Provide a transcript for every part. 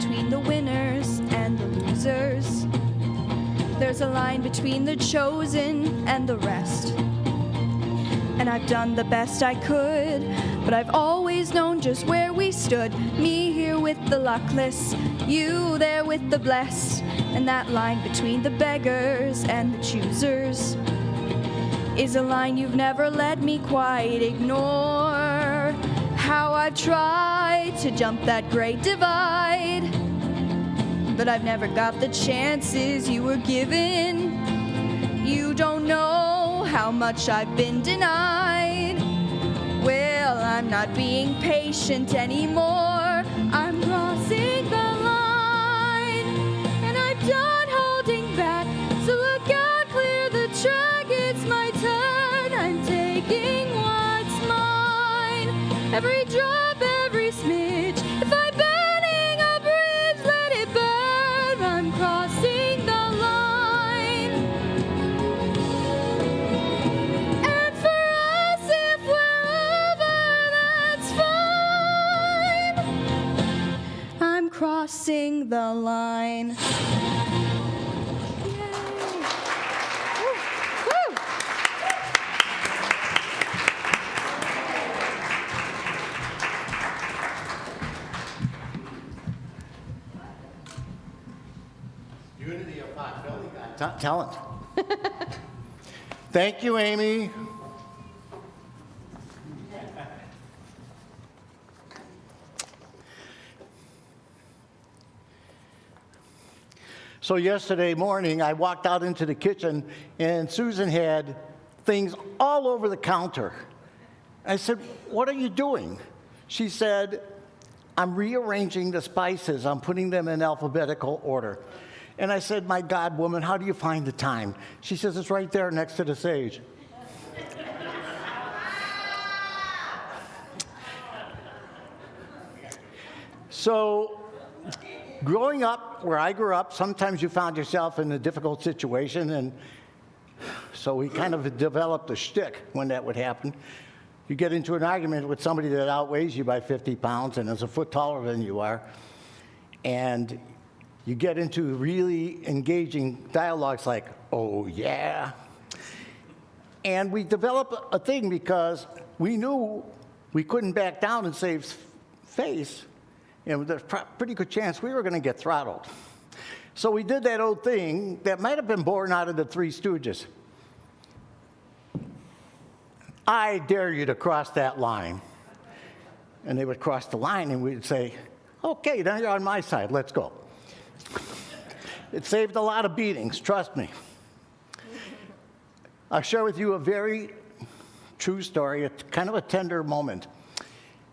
between the winners and the losers. There's a line between the chosen and the rest. And I've done the best I could, but I've always known just where we stood. Me here with the luckless, you there with the blessed. And that line between the beggars and the choosers is a line you've never let me quite ignore. How I've tried to jump that great divide, but I've never got the chances you were given. You don't know how much I've been denied. Well, I'm not being patient anymore. I'm crossing the line, and I'm done holding back. So look out, clear the track, it's my turn. I'm taking what's mine. Every drop, every smidge. If I'm burning a bridge, let it burn. I'm crossing the line. And for us, if we're over, that's fine. I'm crossing the line. Unity of Potbelly got talent. Thank you, Amy. So yesterday morning, I walked out into the kitchen, and Susan had things all over the counter. I said, "What are you doing?" She said, "I'm rearranging the spices. I'm putting them in alphabetical order." And I said, "My God, woman, how do you find the time?" She says, "It's right there next to the sage." So, growing up where I grew up, sometimes you found yourself in a difficult situation, and so we kind of developed a shtick when that would happen. You get into an argument with somebody that outweighs you by 50 pounds and is a foot taller than you are, and you get into really engaging dialogues like, "Oh, yeah." And we developed a thing because we knew we couldn't back down and save face, and there's a pretty good chance we were going to get throttled. So we did that old thing that might have been born out of the Three Stooges. "I dare you to cross that line." And they would cross the line, and we'd say, "Okay, now you're on my side, let's go." It saved a lot of beatings, trust me. I'll share with you a very true story, it's kind of a tender moment.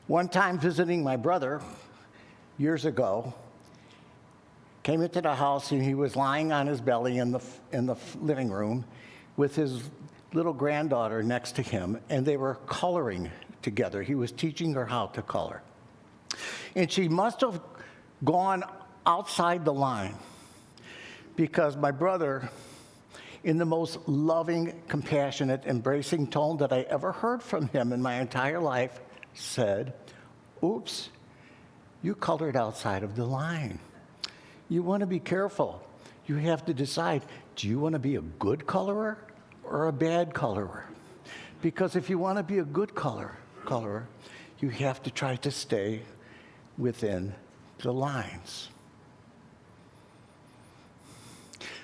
One time visiting my brother years ago, came into the house and he was lying on his belly in the living room with his little granddaughter next to him, and they were coloring together. He was teaching her how to color. And she must have gone outside the line, because my brother, in the most loving, compassionate, embracing tone that I ever heard from him in my entire life, said, "Oops, you colored outside of the line. You want to be careful. You have to decide, do you want to be a good colorer or a bad colorer? Because if you want to be a good colorer, you have to try to stay within the lines."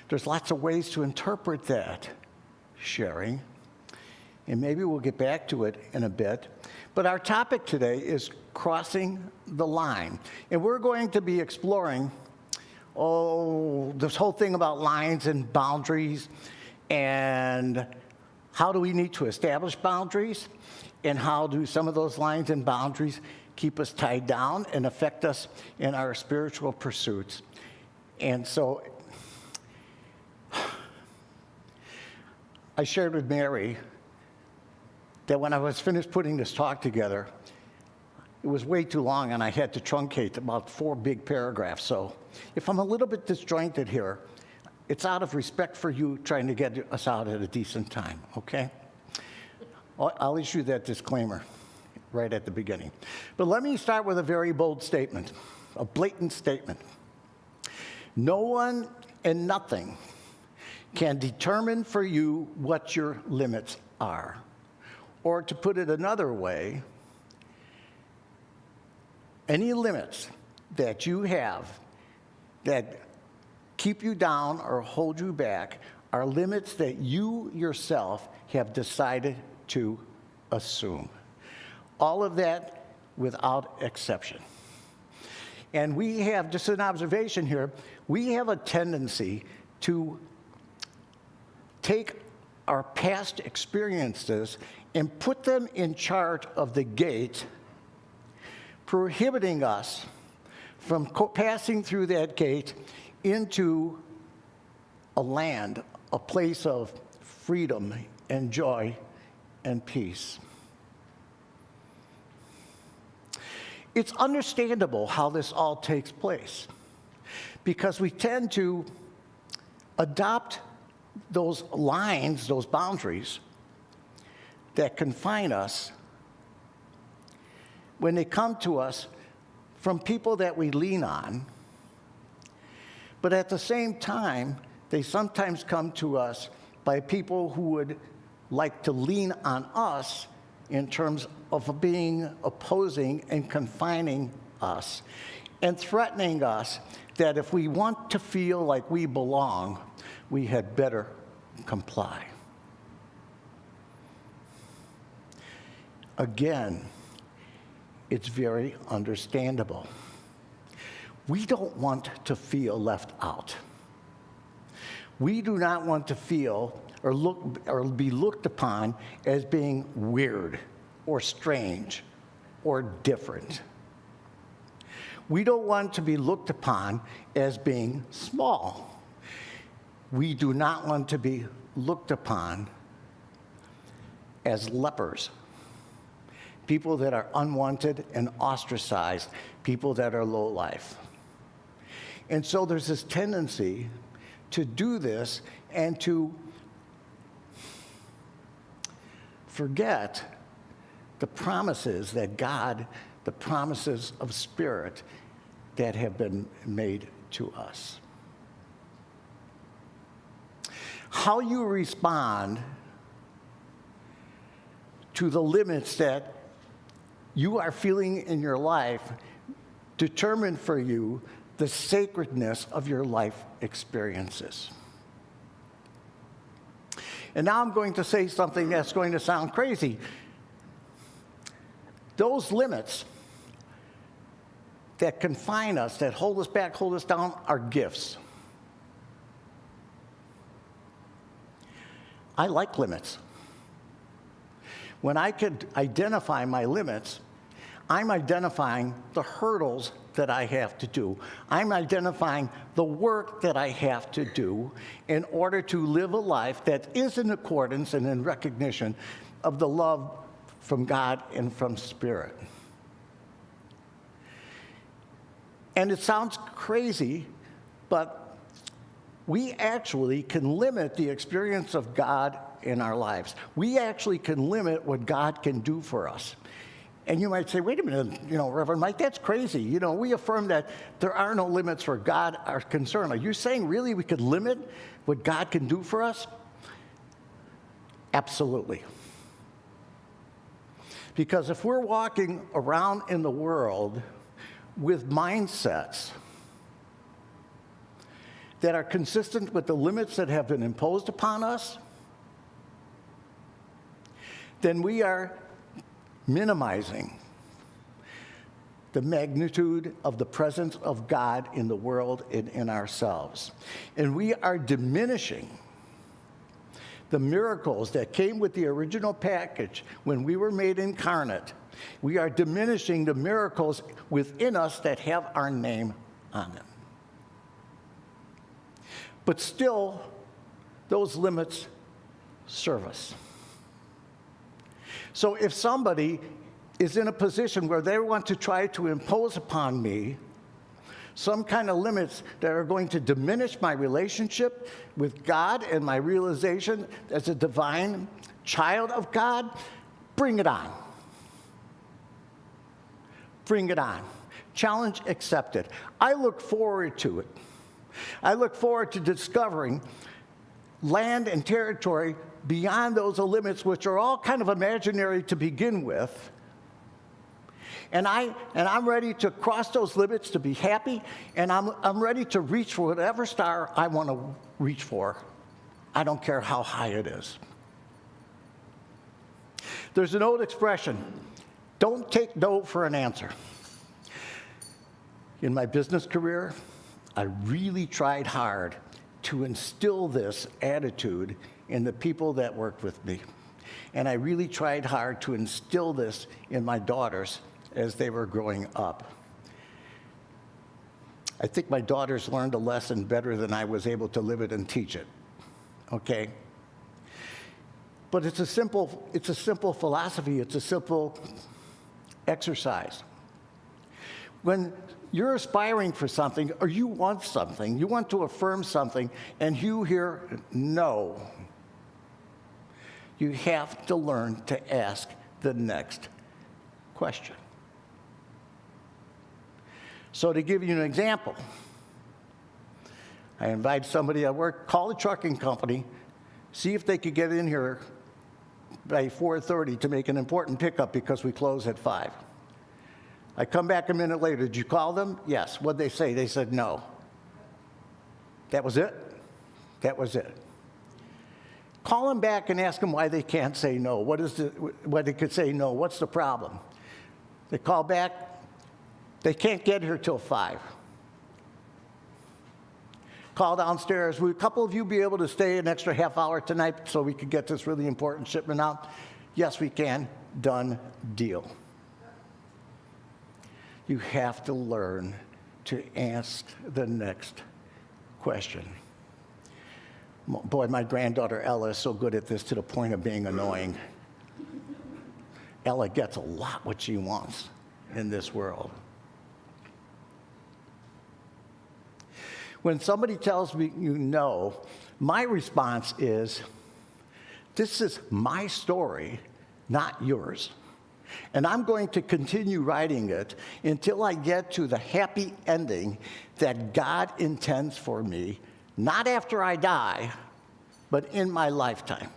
There's lots of ways to interpret that, sharing, and maybe we'll get back to it in a bit. But our topic today is crossing the line. And we're going to be exploring, this whole thing about lines and boundaries, and how do we need to establish boundaries, and how do some of those lines and boundaries keep us tied down and affect us in our spiritual pursuits. And so I shared with Mary that when I was finished putting this talk together, it was way too long and I had to truncate about 4 big paragraphs. So if I'm a little bit disjointed here, it's out of respect for you trying to get us out at a decent time, okay? I'll issue that disclaimer right at the beginning. But let me start with a very bold statement. a blatant statement. No one and nothing can determine for you what your limits are. Or to put it another way, any limits that you have that keep you down or hold you back are limits that you yourself have decided to assume. All of that without exception. And we have, just an observation here, we have a tendency to take our past experiences and put them in charge of the gate, prohibiting us from passing through that gate into a land, a place of freedom and joy and peace. It's understandable how this all takes place because we tend to adopt those lines, those boundaries that confine us when they come to us from people that we lean on. But at the same time, they sometimes come to us by people who would like to lean on us in terms of being opposing and confining us and threatening us that if we want to feel like we belong, we had better comply. Again, it's very understandable. We don't want to feel left out. We do not want to feel or be looked upon as being weird or strange or different. We don't want to be looked upon as being small. We do not want to be looked upon as lepers, people that are unwanted and ostracized, people that are low life. And so there's this tendency to do this and to forget the promises that God, the promises of Spirit that have been made to us. How you respond to the limits that you are feeling in your life determine for you the sacredness of your life experiences. And now I'm going to say something that's going to sound crazy. Those limits that confine us, that hold us back, hold us down, are gifts. I like limits. When I could identify my limits, I'm identifying the hurdles that I have to do. I'm identifying the work that I have to do in order to live a life that is in accordance and in recognition of the love from God and from Spirit. And it sounds crazy, but we actually can limit the experience of God in our lives. We actually can limit what God can do for us. And you might say, wait a minute, Reverend Mike, that's crazy. We affirm that there are no limits where God are concerned. Are you saying really we could limit what God can do for us? Absolutely. Because if we're walking around in the world with mindsets that are consistent with the limits that have been imposed upon us, then we are minimizing the magnitude of the presence of God in the world and in ourselves. And we are diminishing the miracles that came with the original package when we were made incarnate. We are diminishing the miracles within us that have our name on them. But still, those limits serve us. So if somebody is in a position where they want to try to impose upon me some kind of limits that are going to diminish my relationship with God and my realization as a divine child of God, bring it on. Bring it on. Challenge accepted. I look forward to it. I look forward to discovering land and territory beyond those limits, which are all kind of imaginary to begin with. And I'm ready to cross those limits to be happy, and I'm ready to reach for whatever star I want to reach for. I don't care how high it is. There's an old expression, don't take no for an answer. In my business career, I really tried hard to instill this attitude in the people that worked with me. And I really tried hard to instill this in my daughters as they were growing up. I think my daughters learned a lesson better than I was able to live it and teach it, okay? But it's a simple philosophy, it's a simple exercise. When you're aspiring for something, or you want something, you want to affirm something, and you hear no, you have to learn to ask the next question. So to give you an example, I invite somebody at work, call the trucking company, see if they could get in here by 4:30 to make an important pickup because we close at 5. I come back a minute later. Did you call them? Yes. What'd they say? They said no. That was it? That was it. Call them back and ask them why they can't say no. Why they could say no? What's the problem? They call back. They can't get here till 5. Call downstairs. Will a couple of you be able to stay an extra half hour tonight so we could get this really important shipment out? Yes, we can. Done deal. You have to learn to ask the next question. Boy, my granddaughter Ella is so good at this to the point of being annoying. Ella gets a lot what she wants in this world. When somebody tells me you know, my response is, this is my story, not yours. And I'm going to continue writing it until I get to the happy ending that God intends for me, not after I die, but in my lifetime.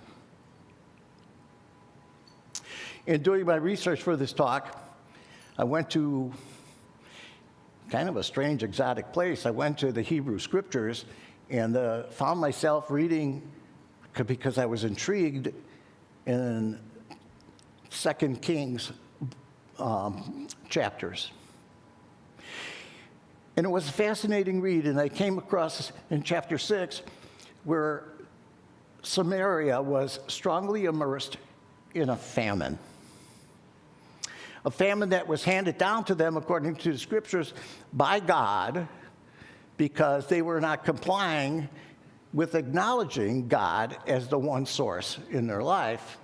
In doing my research for this talk, I went to kind of a strange, exotic place. I went to the Hebrew Scriptures and found myself reading, because I was intrigued, in 2 Kings chapters. And it was a fascinating read, and I came across in chapter 6 where Samaria was strongly immersed in a famine. A famine that was handed down to them, according to the Scriptures, by God, because they were not complying with acknowledging God as the one source in their life.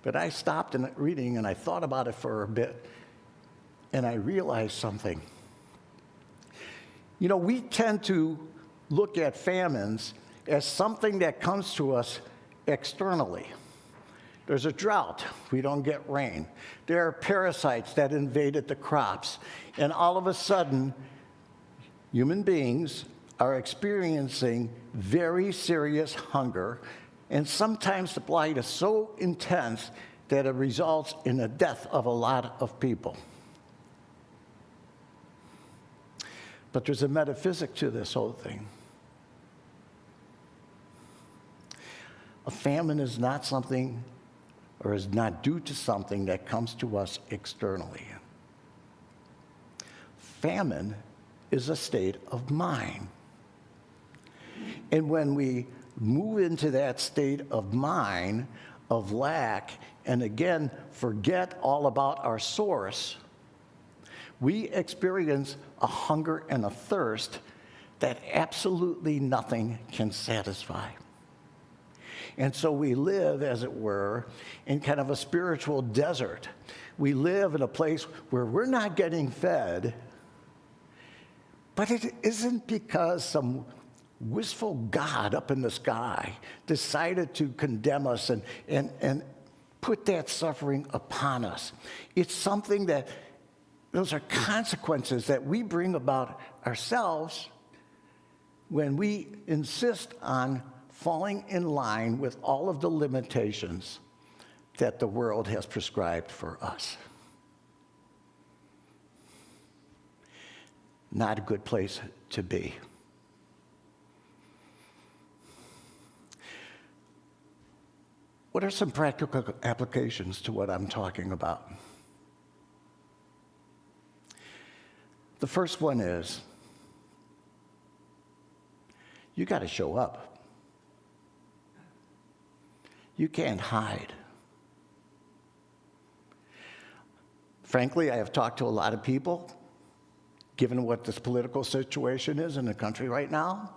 But I stopped in reading and I thought about it for a bit, and I realized something. You know, we tend to look at famines as something that comes to us externally. There's a drought, we don't get rain. There are parasites that invaded the crops, and all of a sudden, human beings are experiencing very serious hunger, and sometimes the blight is so intense that it results in the death of a lot of people. But there's a metaphysic to this whole thing. A famine is not something, or is not due to something that comes to us externally. Famine is a state of mind. And when we move into that state of mind, of lack, and again, forget all about our source, we experience a hunger and a thirst that absolutely nothing can satisfy. And so we live, as it were, in kind of a spiritual desert. We live in a place where we're not getting fed, but it isn't because some wistful God up in the sky decided to condemn us and put that suffering upon us. It's something that Those are consequences that we bring about ourselves when we insist on falling in line with all of the limitations that the world has prescribed for us. Not a good place to be. What are some practical applications to what I'm talking about? The first one is, you got to show up. You can't hide. Frankly, I have talked to a lot of people, given what this political situation is in the country right now,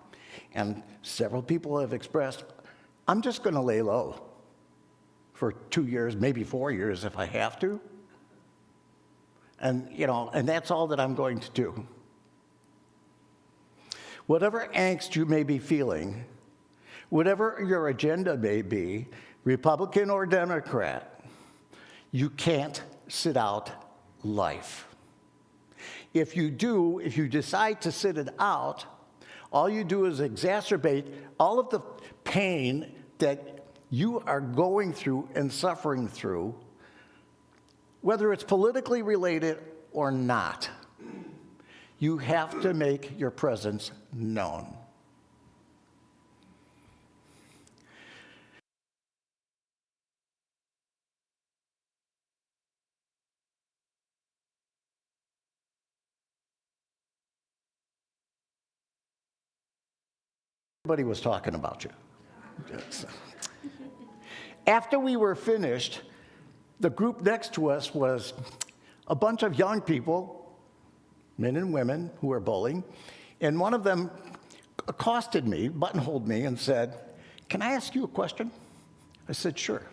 and several people have expressed, I'm just going to lay low for 2 years, maybe 4 years if I have to. And, and that's all that I'm going to do. Whatever angst you may be feeling, whatever your agenda may be, Republican or Democrat, you can't sit out life. If you decide to sit it out, all you do is exacerbate all of the pain that you are going through and suffering through, whether it's politically related or not. You have to make your presence known. Everybody was talking about you. After we were finished, the group next to us was a bunch of young people, men and women, who were bowling, and one of them accosted me, buttonholed me, and said, "Can I ask you a question?" I said, "Sure."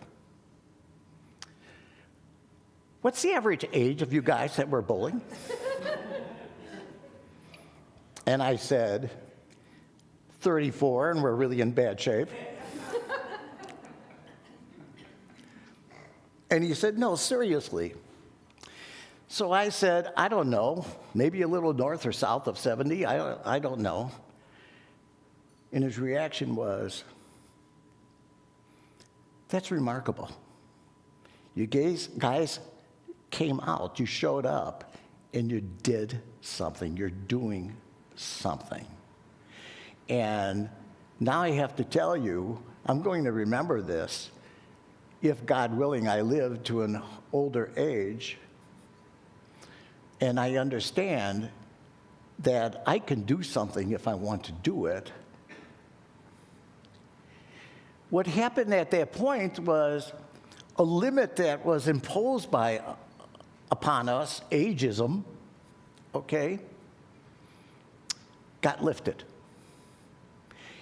"What's the average age of you guys that were bowling?" And I said, 34, and we're really in bad shape. And he said, "No, seriously." So I said, "I don't know, maybe a little north or south of 70, I don't know." And his reaction was, "That's remarkable. You guys came out, you showed up, and you did something. You're doing something. And now I have to tell you, I'm going to remember this. If God willing, I live to an older age, and I understand that I can do something if I want to do it." What happened at that point was a limit that was imposed upon us, ageism, okay, got lifted.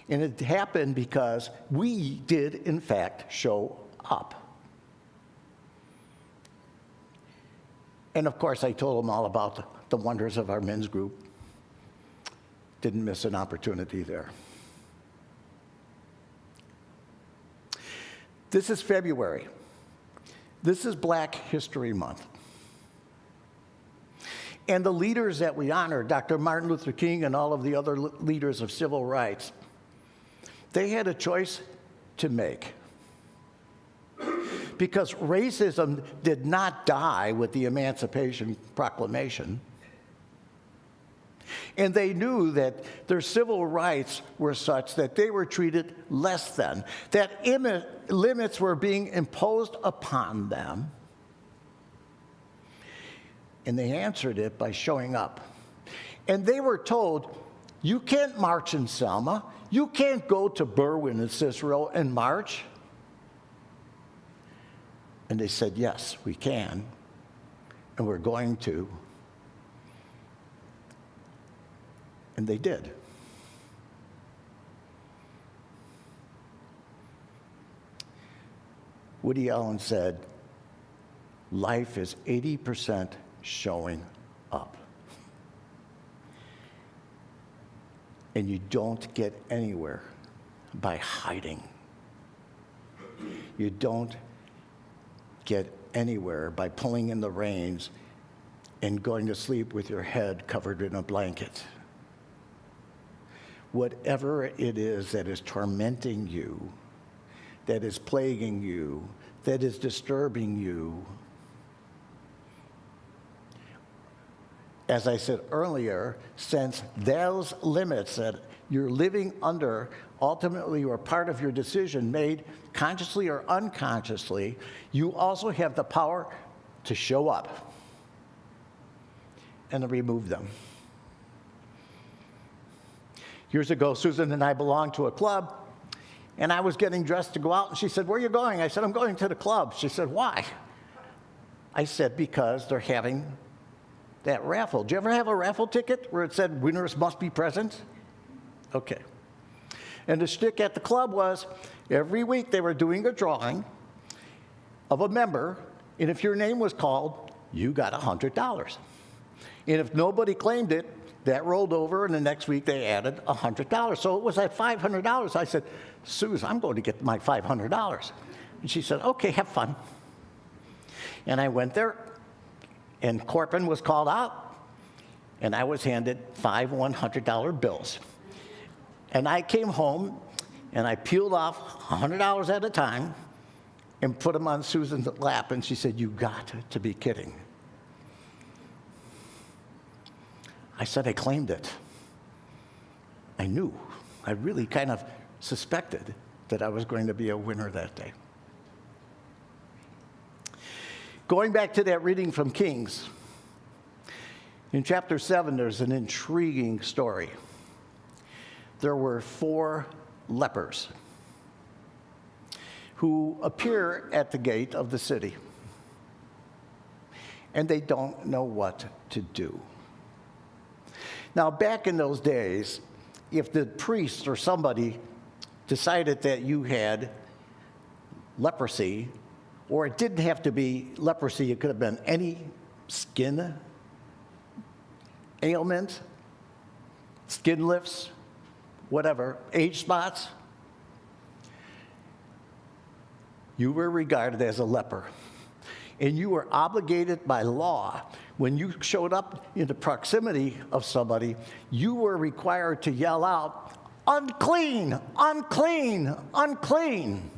And it happened because we did, in fact, show up. And of course, I told them all about the wonders of our men's group. Didn't miss an opportunity there. This is February. This is Black History Month. And the leaders that we honor, Dr. Martin Luther King and all of the other leaders of civil rights, they had a choice to make. Because racism did not die with the Emancipation Proclamation. And they knew that their civil rights were such that they were treated less than, that limits were being imposed upon them. And they answered it by showing up. And they were told, you can't march in Selma. You can't go to Berwyn and Cicero and march. And they said, yes, we can, and we're going to. And they did. Woody Allen said, life is 80% showing up. And you don't get anywhere by hiding. You don't get anywhere by pulling in the reins and going to sleep with your head covered in a blanket. Whatever it is that is tormenting you, that is plaguing you, that is disturbing you, as I said earlier, since those limits that you're living under ultimately are part of your decision made consciously or unconsciously, you also have the power to show up and to remove them. Years ago, Susan and I belonged to a club, and I was getting dressed to go out, and she said, "Where are you going?" I said, "I'm going to the club." She said, "Why?" I said, "Because they're having that raffle." Did you ever have a raffle ticket where it said winners must be present? Okay. And the shtick at the club was every week they were doing a drawing of a member, and if your name was called, you got $100. And if nobody claimed it, that rolled over, and the next week they added $100. So it was at $500. I said, "Susan, I'm going to get my $500. And she said, "Okay, have fun." And I went there, and Corpin was called out, and I was handed 5 $100 bills. And I came home, and I peeled off $100 at a time and put them on Susan's lap, and she said, "You got to be kidding." I said I claimed it. I knew. I really kind of suspected that I was going to be a winner that day. Going back to that reading from Kings, in chapter 7, there's an intriguing story. There were 4 lepers who appear at the gate of the city, and they don't know what to do. Now, back in those days, if the priest or somebody decided that you had leprosy, or it didn't have to be leprosy, it could have been any skin ailment, skin lifts, whatever, age spots, you were regarded as a leper. And you were obligated by law, when you showed up in the proximity of somebody, you were required to yell out, "Unclean, unclean, unclean."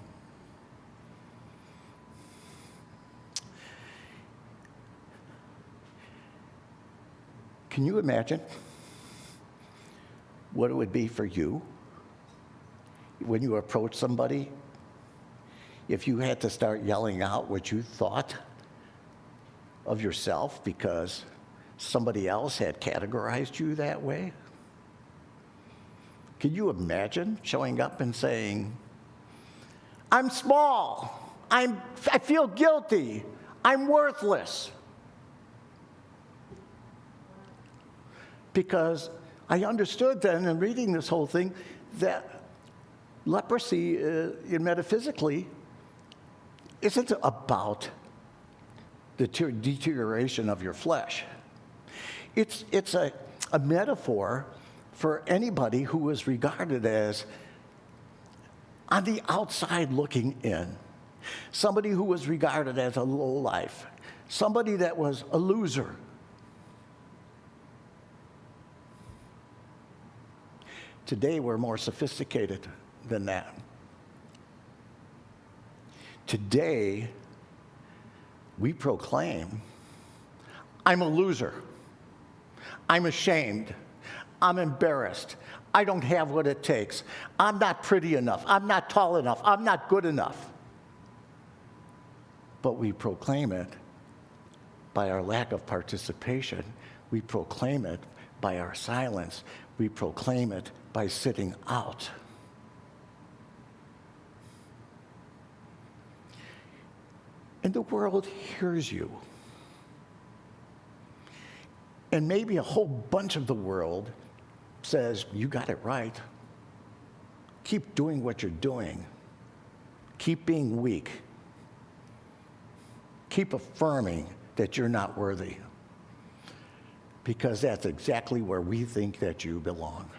Can you imagine what it would be for you when you approach somebody if you had to start yelling out what you thought of yourself because somebody else had categorized you that way? Can you imagine showing up and saying, "I'm small, I feel guilty, I'm worthless"? Because I understood then in reading this whole thing that leprosy, metaphysically, isn't about the deterioration of your flesh. It's a metaphor for anybody who was regarded as on the outside looking in, somebody who was regarded as a lowlife, somebody that was a loser. Today, we're more sophisticated than that. Today, we proclaim, "I'm a loser. I'm ashamed. I'm embarrassed. I don't have what it takes. I'm not pretty enough. I'm not tall enough. I'm not good enough." But we proclaim it by our lack of participation. We proclaim it by our silence. We proclaim it by sitting out. And the world hears you. And maybe a whole bunch of the world says, "You got it right. Keep doing what you're doing. Keep being weak. Keep affirming that you're not worthy." Because that's exactly where we think that you belong.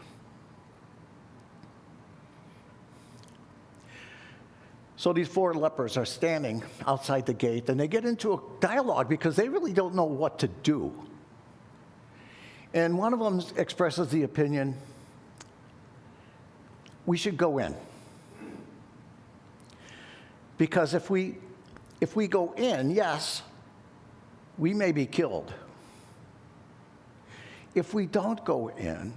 So these 4 lepers are standing outside the gate, and they get into a dialogue because they really don't know what to do. And one of them expresses the opinion, we should go in. Because if we go in, yes, we may be killed. If we don't go in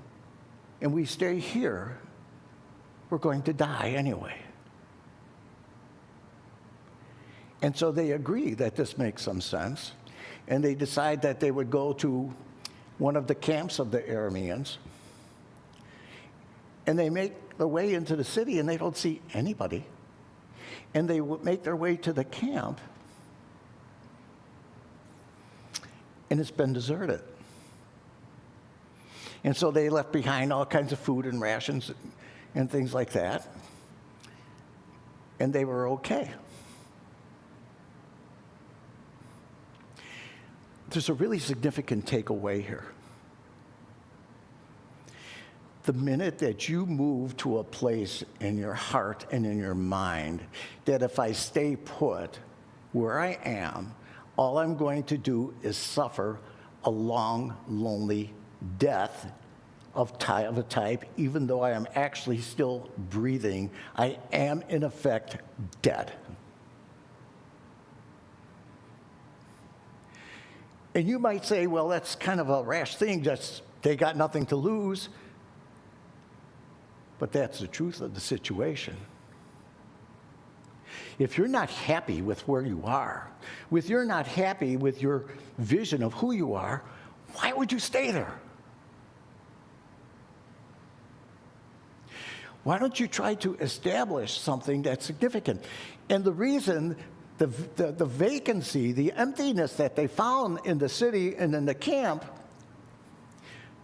and we stay here, we're going to die anyway. And so they agree that this makes some sense, and they decide that they would go to one of the camps of the Arameans, and they make their way into the city, and they don't see anybody. And they make their way to the camp, and it's been deserted. And so they left behind all kinds of food and rations and things like that, and they were okay. There's a really significant takeaway here. The minute that you move to a place in your heart and in your mind that if I stay put where I am, all I'm going to do is suffer a long, lonely death of a type, even though I am actually still breathing, I am in effect dead. And you might say, well, that's kind of a rash thing, they got nothing to lose. But that's the truth of the situation. If you're not happy with where you are, if you're not happy with your vision of who you are, why would you stay there? Why don't you try to establish something that's significant? And the reason, the vacancy, the emptiness that they found in the city and in the camp,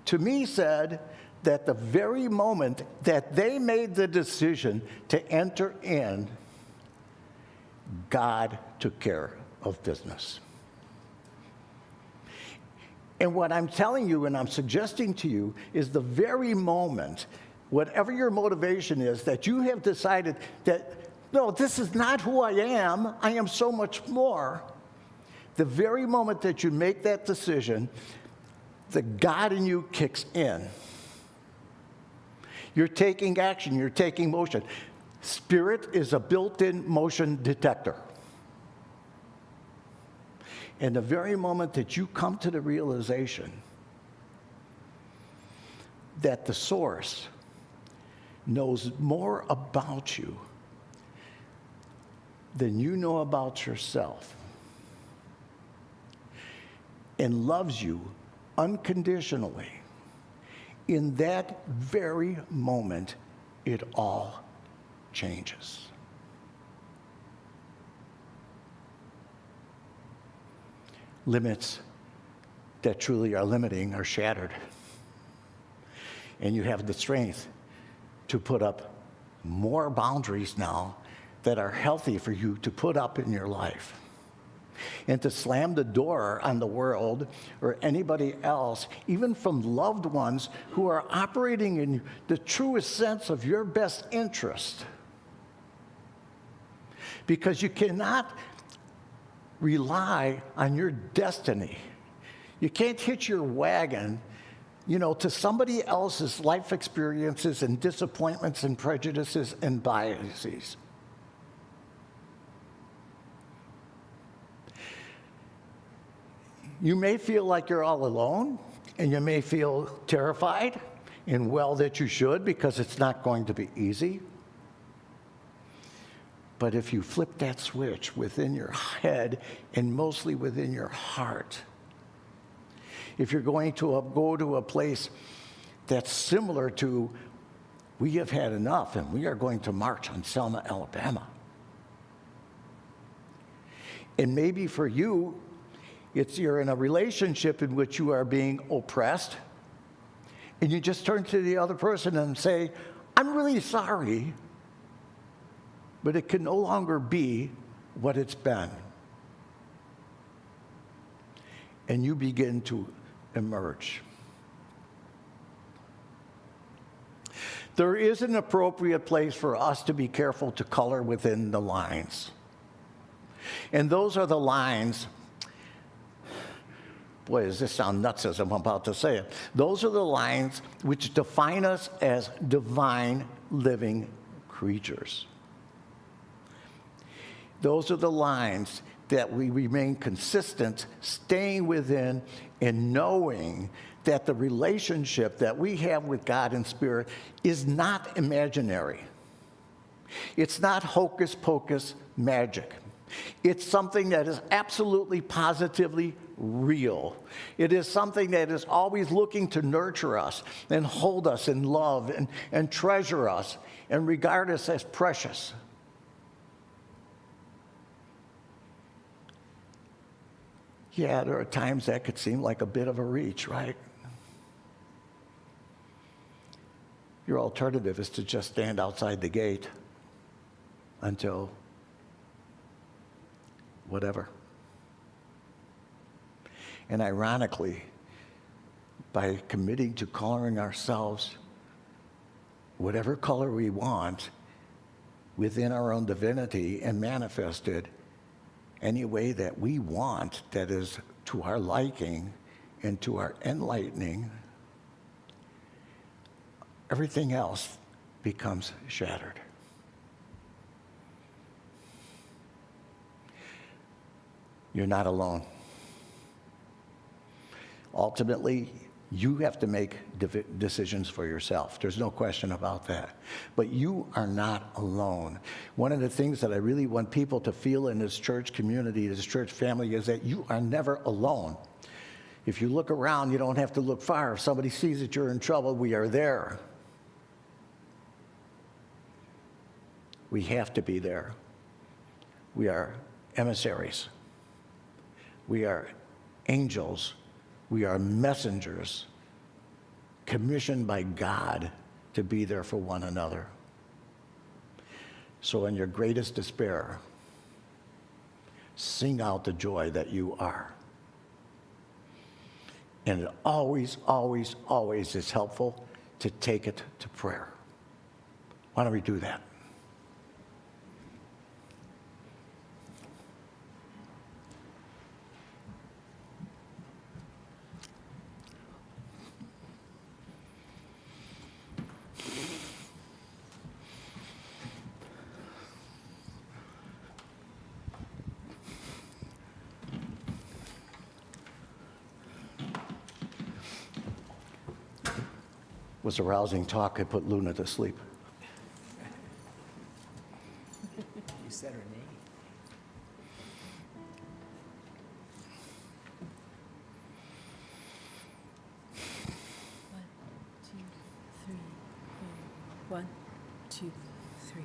to me said that the very moment that they made the decision to enter in, God took care of business. And what I'm telling you and I'm suggesting to you is the very moment, whatever your motivation is, that you have decided that, no, this is not who I am so much more. The very moment that you make that decision, the God in you kicks in. You're taking action, you're taking motion. Spirit is a built-in motion detector. And the very moment that you come to the realization that the source knows more about you than you know about yourself and loves you unconditionally, in that very moment, it all changes. Limits that truly are limiting are shattered. And you have the strength to put up more boundaries now that are healthy for you to put up in your life. And to slam the door on the world or anybody else, even from loved ones who are operating in the truest sense of your best interest. Because you cannot rely on your destiny. You can't hitch your wagon, to somebody else's life experiences and disappointments and prejudices and biases. You may feel like you're all alone, and you may feel terrified, and well that you should, because it's not going to be easy. But if you flip that switch within your head and mostly within your heart, if you're going to go to a place that's similar to, we have had enough and we are going to march on Selma, Alabama. And maybe for you, you're in a relationship in which you are being oppressed, and you just turn to the other person and say, I'm really sorry, but it can no longer be what it's been. And you begin to emerge. There is an appropriate place for us to be careful to color within the lines. And those are the lines Boy, does this sound nuts as I'm about to say it. Those are the lines which define us as divine living creatures. Those are the lines that we remain consistent, staying within, and knowing that the relationship that we have with God in spirit is not imaginary. It's not hocus pocus magic. It's something that is absolutely positively real. It is something that is always looking to nurture us and hold us in love and treasure us and regard us as precious. Yeah, there are times that could seem like a bit of a reach, right? Your alternative is to just stand outside the gate until whatever. And ironically, by committing to coloring ourselves whatever color we want within our own divinity and manifested any way that we want that is to our liking and to our enlightening, everything else becomes shattered. You're not alone. Ultimately, you have to make decisions for yourself. There's no question about that. But you are not alone. One of the things that I really want people to feel in this church community, this church family, is that you are never alone. If you look around, you don't have to look far. If somebody sees that you're in trouble, we are there. We have to be there. We are emissaries. We are angels. We are messengers commissioned by God to be there for one another. So in your greatest despair, sing out the joy that you are. And it always, always, always is helpful to take it to prayer. Why don't we do that? Was a rousing talk. I put Luna to sleep. You said her name. One, two, three.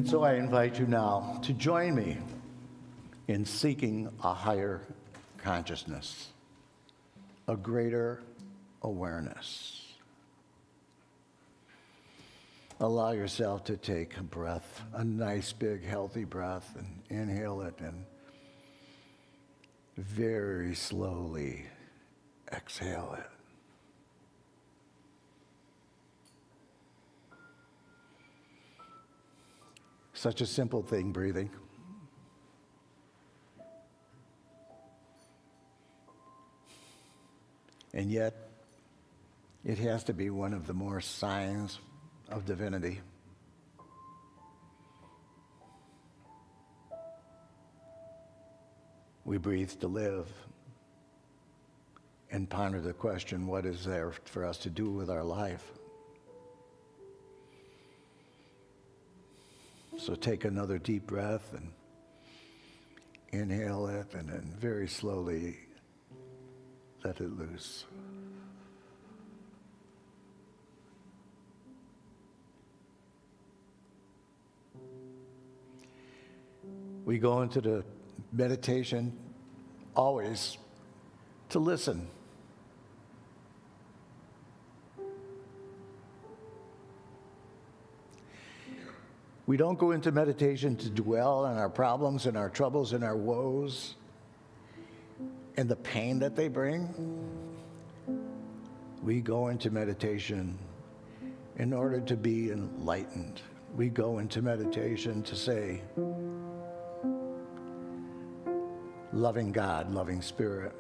And so I invite you now to join me in seeking a higher consciousness, a greater awareness. Allow yourself to take a breath, a nice, big, healthy breath, and inhale it, and very slowly exhale it. Such a simple thing, breathing. And yet, it has to be one of the more signs of divinity. We breathe to live and ponder the question, what is there for us to do with our life? So take another deep breath and inhale it, and then very slowly let it loose. We go into the meditation always to listen. We don't go into meditation to dwell on our problems and our troubles and our woes and the pain that they bring. We go into meditation in order to be enlightened. We go into meditation to say, loving God, loving Spirit,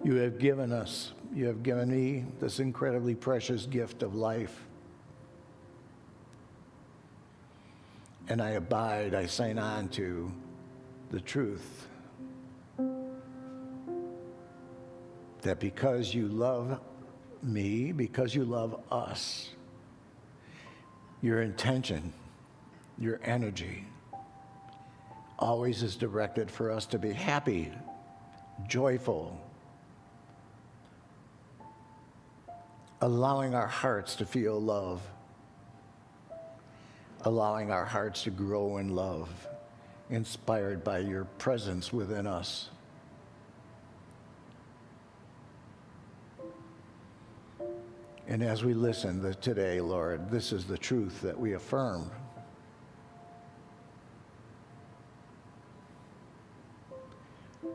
you have given us, you have given me this incredibly precious gift of life. And I abide, I sign on to the truth that because you love me, because you love us, your intention, your energy always is directed for us to be happy, joyful, allowing our hearts to feel love, allowing our hearts to grow in love, inspired by your presence within us. And as we listen today, Lord, this is the truth that we affirm.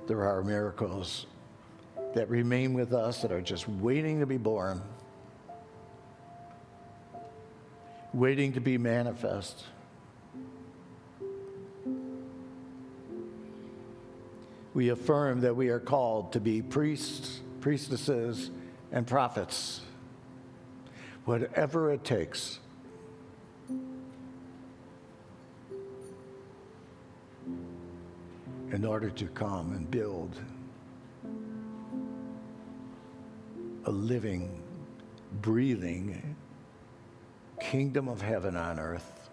There are miracles that remain with us that are just waiting to be born, waiting to be manifest. We affirm that we are called to be priests, priestesses, and prophets, whatever it takes. In order to come and build a living, breathing kingdom of heaven on earth.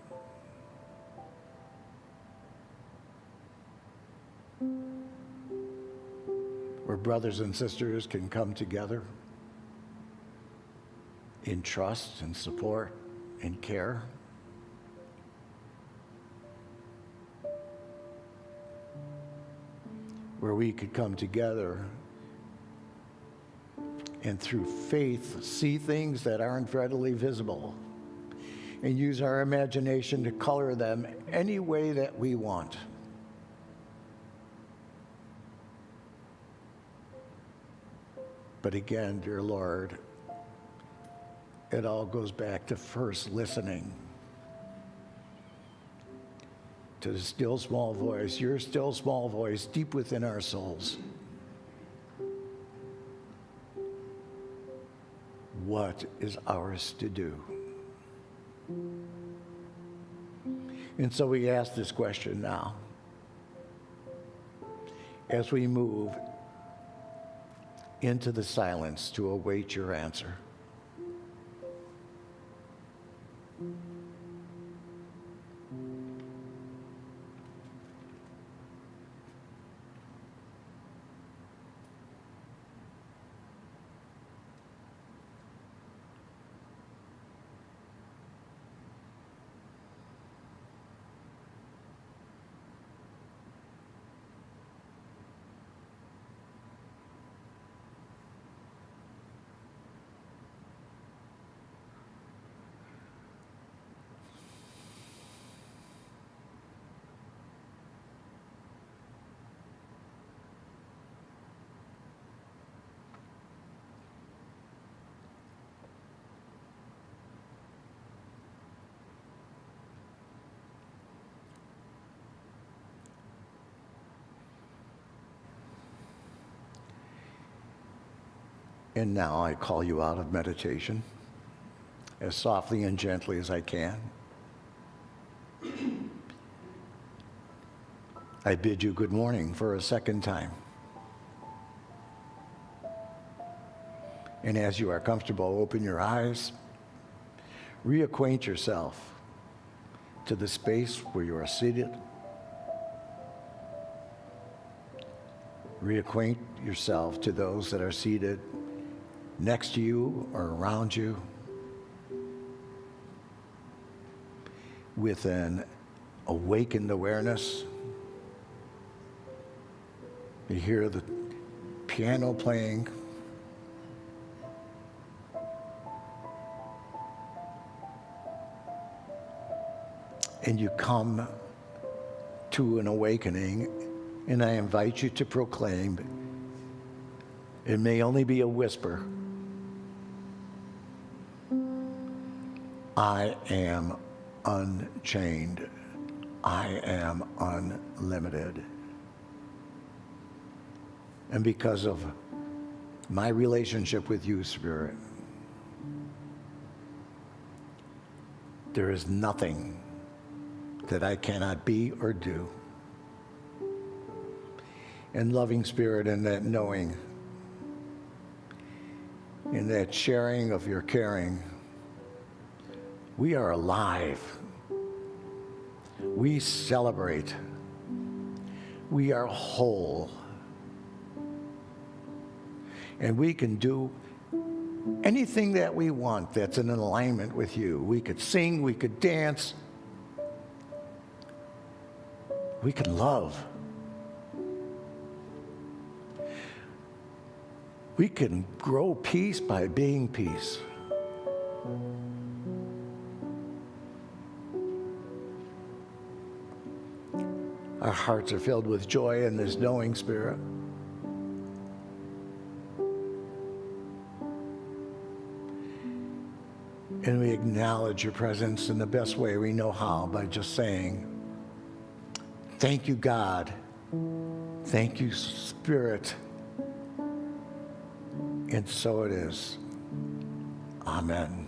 Where brothers and sisters can come together in trust and support and care. Where we could come together and through faith see things that aren't readily visible and use our imagination to color them any way that we want. But again, dear Lord, it all goes back to first listening to the still small voice, your still small voice deep within our souls. What is ours to do? And so we ask this question now as we move into the silence to await your answer. And now I call you out of meditation as softly and gently as I can. I bid you good morning for a second time. And as you are comfortable, open your eyes. Reacquaint yourself to the space where you are seated. Reacquaint yourself to those that are seated next to you or around you with an awakened awareness. You hear the piano playing. And you come to an awakening, and I invite you to proclaim, it may only be a whisper, I am unchained. I am unlimited. And because of my relationship with you, Spirit, there is nothing that I cannot be or do. And loving Spirit, in that knowing, in that sharing of your caring, we are alive. We celebrate. We are whole. And we can do anything that we want that's in alignment with you. We could sing, we could dance, we could love. We can grow peace by being peace. Our hearts are filled with joy in this knowing, Spirit. And we acknowledge your presence in the best way we know how, by just saying, thank you, God. Thank you, Spirit. And so it is. Amen.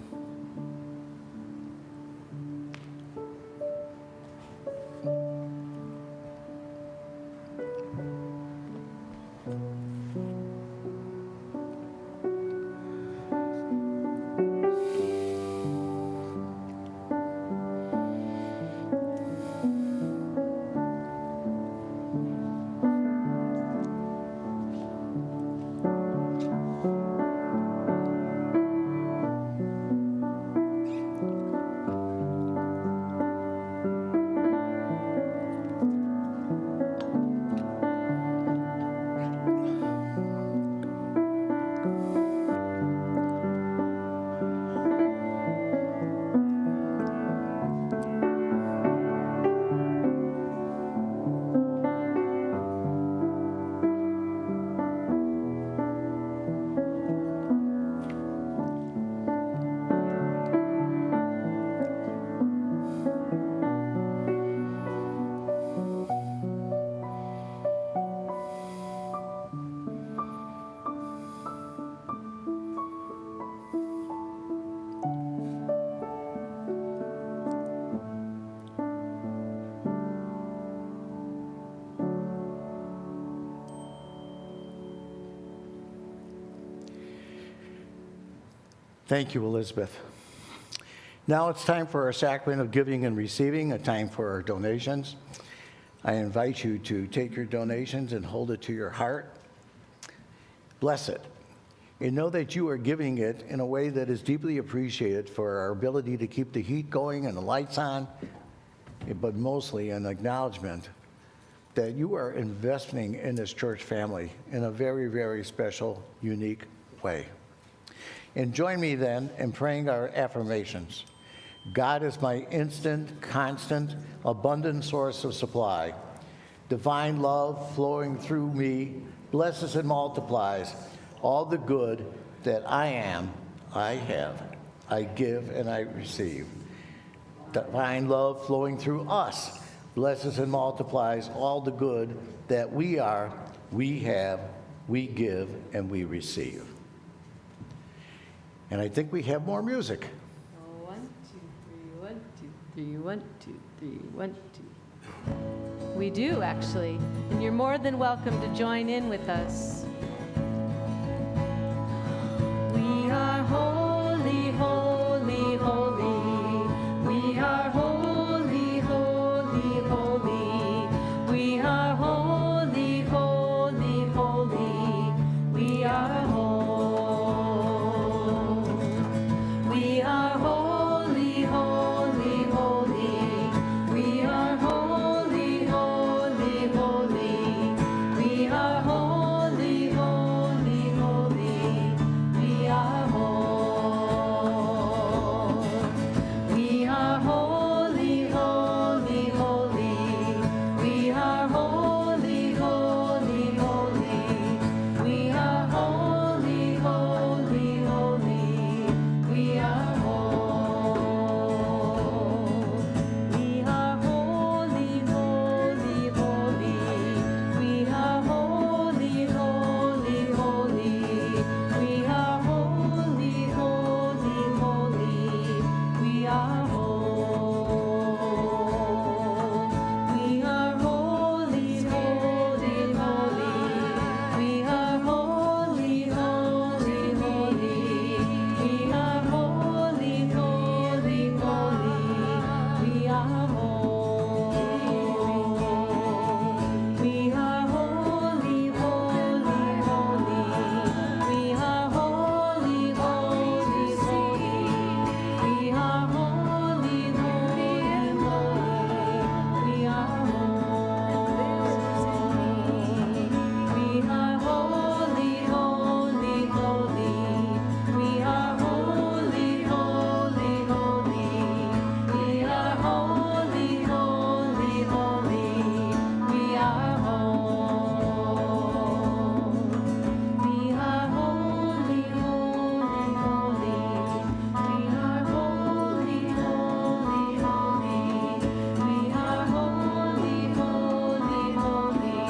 Thank you, Elizabeth. Now it's time for our sacrament of giving and receiving, a time for our donations. I invite you to take your donations and hold it to your heart. Bless it. And know that you are giving it in a way that is deeply appreciated for our ability to keep the heat going and the lights on, but mostly an acknowledgement that you are investing in this church family in a very, very special, unique way. And join me then in praying our affirmations. God is my instant, constant, abundant source of supply. Divine love flowing through me blesses and multiplies all the good that I am, I have, I give, and I receive. Divine love flowing through us blesses and multiplies all the good that we are, we have, we give, and we receive. And I think we have more music. 1, 2, 3, 1, 2, 3, 1, 2, 3, 1, 2. We do, actually. And you're more than welcome to join in with us. We are holy, holy, holy. We are holy, holy, holy. We are holy, holy, holy. We are holy. We are holy, holy, holy. We are holy, holy, holy. We are holy, holy, holy. We are holy. We are holy, holy, holy. We are holy, holy, holy. We are holy, holy, holy. We are holy. We are holy, holy, holy. We are holy, holy, holy. We are holy, holy, holy. We are holy. We are holy, holy, holy. We are holy, holy, holy. We are holy, holy, holy. We are holy. We are holy, holy, holy. We are holy, holy, holy. We are holy, holy, holy. We are holy. We are holy, holy, holy. We are holy, holy, holy. We are holy, holy, holy. We are holy. We are holy, holy, holy. We are holy, holy, holy. We are holy, holy, holy.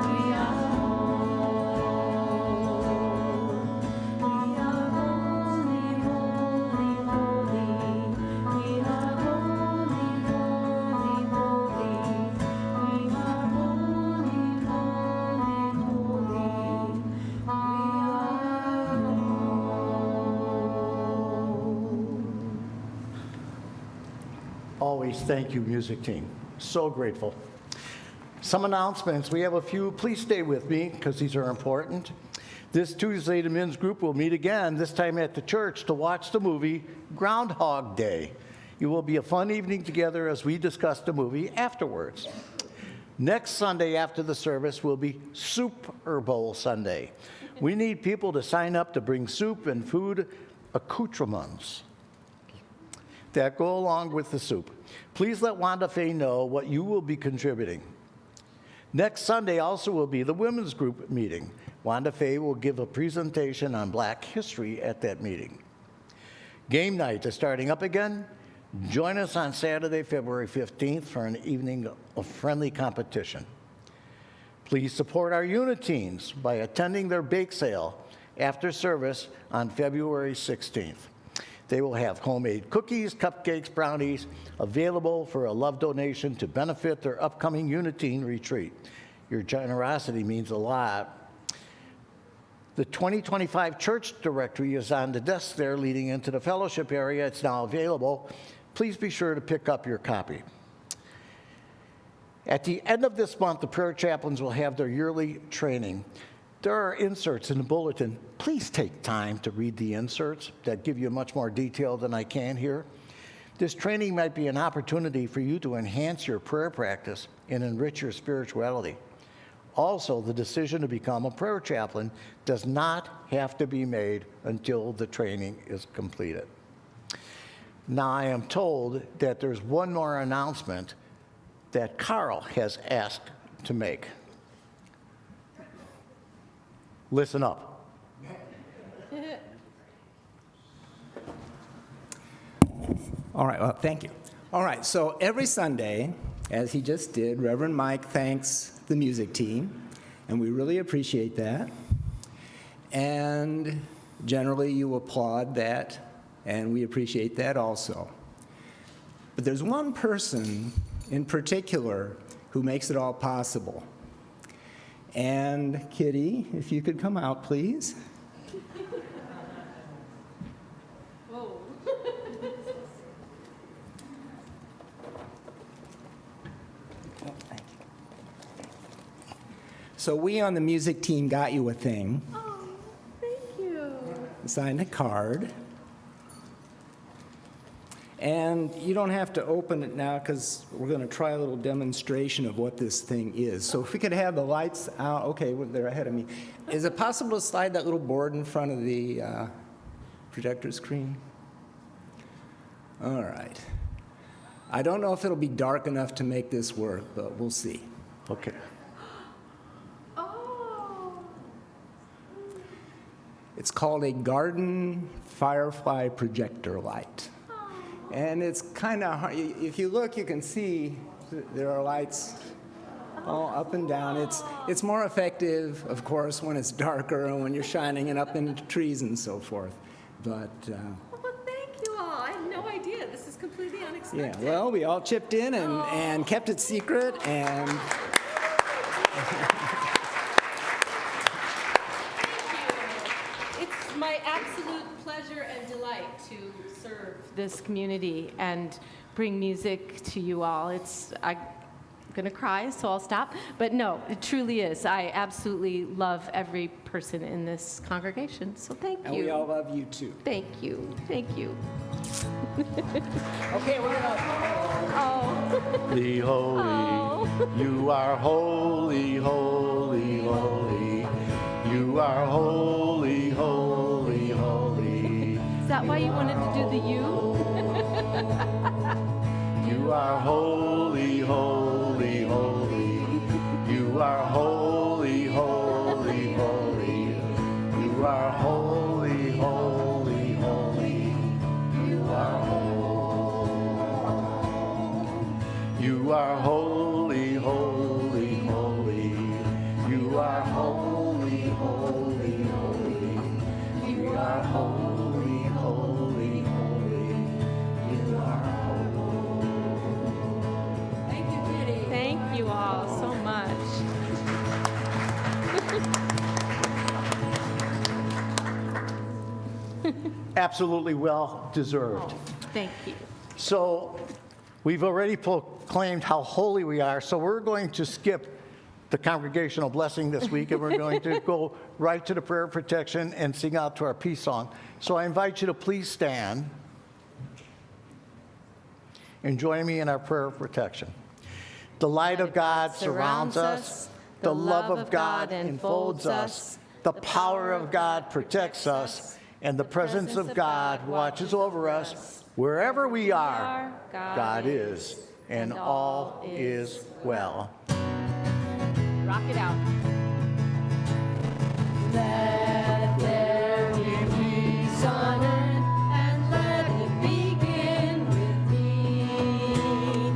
We are holy. We are holy, holy, holy. We are holy, holy, holy. We are holy, holy, holy. Always thank you, music team. So grateful. Some announcements. We have a few. Please stay with me because these are important. This Tuesday, the men's group will meet again, this time at the church, to watch the movie Groundhog Day. It will be a fun evening together as we discuss the movie afterwards. Next Sunday after the service will be Super Bowl Sunday. We need people to sign up to bring soup and food accoutrements that go along with the soup. Please let Wanda Faye know what you will be contributing. Next Sunday also will be the women's group meeting. Wanda Faye will give a presentation on Black history at that meeting. Game night is starting up again. Join us on Saturday, February 15th for an evening of friendly competition. Please support our Uniteens by attending their bake sale after service on February 16th. They will have homemade cookies, cupcakes, brownies available for a love donation to benefit their upcoming Uniteen retreat. Your generosity means a lot. The 2025 church directory is on the desk there leading into the fellowship area. It's now available. Please be sure to pick up your copy. At the end of this month, the prayer chaplains will have their yearly training. There are inserts in the bulletin. Please take time to read the inserts that give you much more detail than I can here. This training might be an opportunity for you to enhance your prayer practice and enrich your spirituality. Also, the decision to become a prayer chaplain does not have to be made until the training is completed. Now, I am told that there's one more announcement that Carl has asked to make. Listen up. All right, well, thank you. All right, so every Sunday, as he just did, Reverend Mike thanks the music team, and we really appreciate that. And Generally, you applaud that, and we appreciate that also. But there's one person in particular who makes it all possible. And Kitty, if you could come out, please. Whoa. So we on the music team got you a thing, Oh, thank you. signed a card. And you don't have to open it now because we're going to try a little demonstration of what this thing is. So if we could have the lights out, okay, well, they're ahead of me. Is it possible to slide that little board in front of the projector screen? All right. I don't know if it'll be dark enough to make this work, but we'll see. Okay. Oh. It's called a garden firefly projector light. And it's kind of hard. If you look, you can see there are lights all up and down. It's more effective, of course, when it's darker and when you're shining it up into trees and so forth. But Well, thank you all. I had no idea. This is completely unexpected. yeah, well, we all chipped in and kept it secret, and It's my absolute pleasure and delight to serve this community and bring music to you all. I'm going to cry, so I'll stop. But no, it truly is. I absolutely love every person in this congregation, so thank you. and we all love you too. Thank you. Thank you. Okay, we're gonna. Oh. Holy, holy, Oh. you are holy, holy, holy. You are holy, holy, holy. Is that why you wanted to do the you? You are holy, holy, holy. You are holy, holy, holy. You are holy, holy, holy. You are holy. You are holy, holy, holy. You are holy, holy, holy. You are holy, holy, holy. You are Thank you, Kitty. Thank you all so much. absolutely well deserved. Thank you. So we've already proclaimed how holy we are, so we're going to skip the congregational blessing this week, and we're going to go right to the prayer of protection and sing out to our peace song. So I invite you to please stand and join me in our prayer of protection. The light of God surrounds us. The love of God enfolds us. The power of God protects us. And the presence of God watches over us. Wherever we are, God is, and all is well. Rock it out. Let there be peace on earth, and let it begin with me.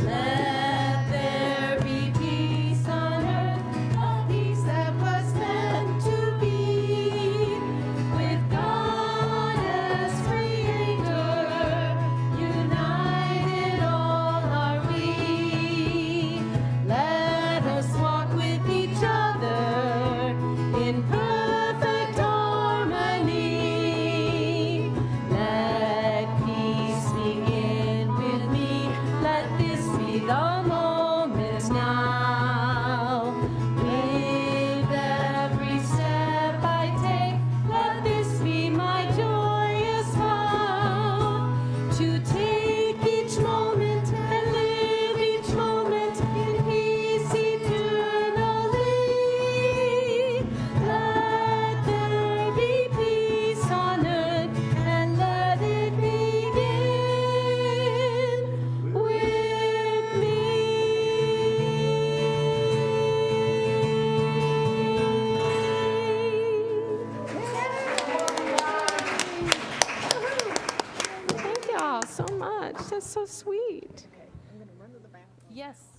Let there be peace on earth, a peace that was meant to be. With God as Creator, united all are we. Let us walk with each other in perfect harmony. Let peace begin with me. Let this be the moment now. With every step I take, let this be my joyous vow. To take each moment and live each moment in peace eternally. Let there be peace on earth, and let it begin with me. Thank you all so much. That's so sweet. Yes.